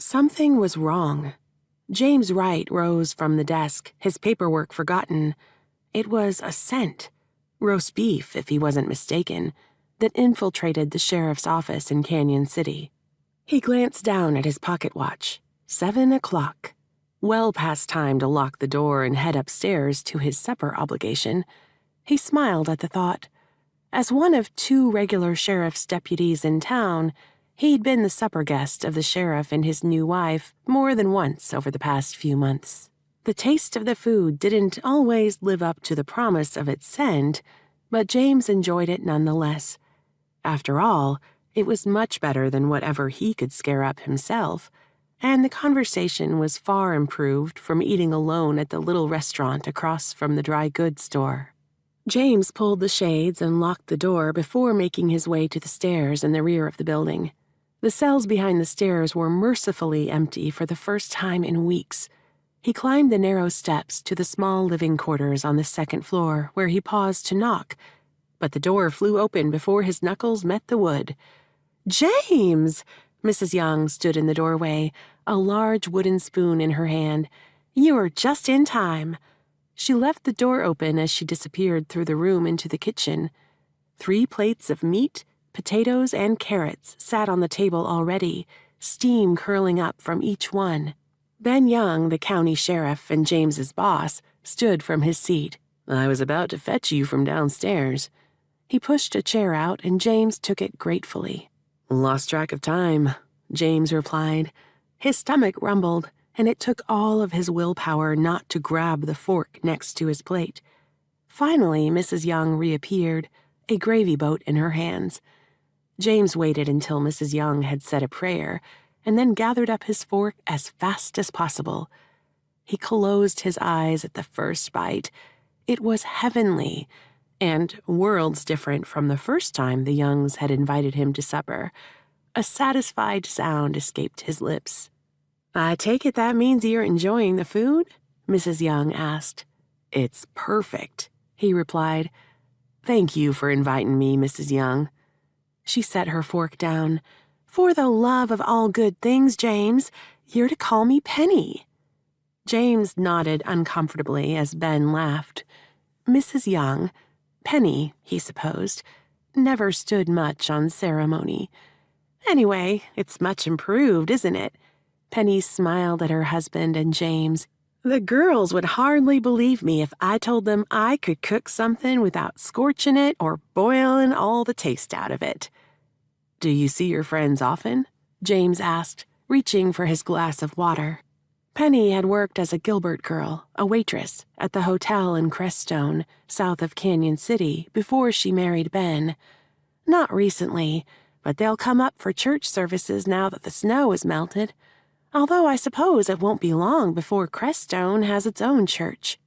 Something was wrong. James Wright rose from the desk, his paperwork forgotten. It was a scent, roast beef if he wasn't mistaken, that infiltrated the sheriff's office in Canyon City. He glanced down at his pocket watch. 7 o'clock. Well past time to lock the door and head upstairs to his supper obligation. He smiled at the thought. As one of 2 regular sheriff's deputies in town, he'd been the supper guest of the sheriff and his new wife more than once over the past few months. The taste of the food didn't always live up to the promise of its scent, but James enjoyed it nonetheless. After all, it was much better than whatever he could scare up himself, and the conversation was far improved from eating alone at the little restaurant across from the dry goods store. James pulled the shades and locked the door before making his way to the stairs in the rear of the building. The cells behind the stairs were mercifully empty for the first time in weeks. He climbed the narrow steps to the small living quarters on the 2nd floor, where he paused to knock, but the door flew open before his knuckles met the wood. "James!" Mrs. Young stood in the doorway, a large wooden spoon in her hand. "You are just in time." She left the door open as she disappeared through the room into the kitchen. 3 plates of meat, potatoes, and carrots sat on the table already, steam curling up from each one. Ben Young, the county sheriff and James's boss, stood from his seat. "I was about to fetch you from downstairs." He pushed a chair out, and James took it gratefully. "Lost track of time," James replied. His stomach rumbled, and it took all of his willpower not to grab the fork next to his plate. Finally, Mrs. Young reappeared, a gravy boat in her hands. James waited until Mrs. Young had said a prayer, and then gathered up his fork as fast as possible. He closed his eyes at the first bite. It was heavenly, and worlds different from the first time the Youngs had invited him to supper. A satisfied sound escaped his lips. "I take it that means you're enjoying the food?" Mrs. Young asked. "It's perfect," he replied. "Thank you for inviting me, Mrs. Young." She set her fork down. "For the love of all good things, James, you're to call me Penny." James nodded uncomfortably as Ben laughed. Mrs. Young, Penny, he supposed, never stood much on ceremony. "Anyway, it's much improved, isn't it?" Penny smiled at her husband and James. "The girls would hardly believe me if I told them I could cook something without scorching it or boiling all the taste out of it." "Do you see your friends often?" James asked, reaching for his glass of water. Penny had worked as a Gilbert Girl, a waitress, at the hotel in Crest Stone, south of Canyon City, before she married Ben. "Not recently, but they'll come up for church services now that the snow is melted. Although I suppose it won't be long before Crest Stone has its own church."